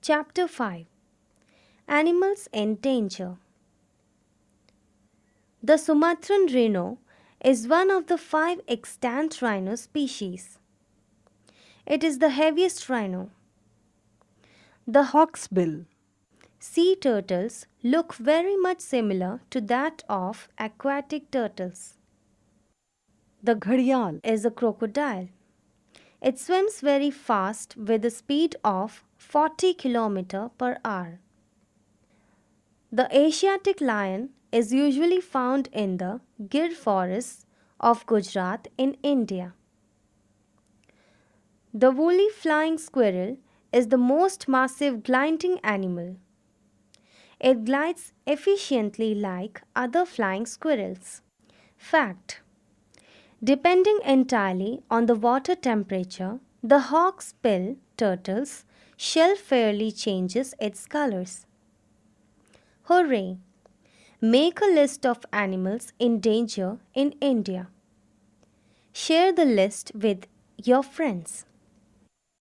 Chapter 5. Animals in Danger. The Sumatran rhino is one of the 5 extant rhino species. It is the heaviest rhino. The hawksbill sea turtles look very much similar to that of aquatic turtles. The gharial is a crocodile. It swims very fast with a speed of 40 km per hour. The Asiatic lion is usually found in the Gir forests of Gujarat in India. The woolly flying squirrel is the most massive gliding animal. It glides efficiently like other flying squirrels. Fact: depending entirely on the water temperature, the hawksbill turtle's shell fairly changes its colors. Hooray! Make a list of animals in danger in India. Share the list with your friends.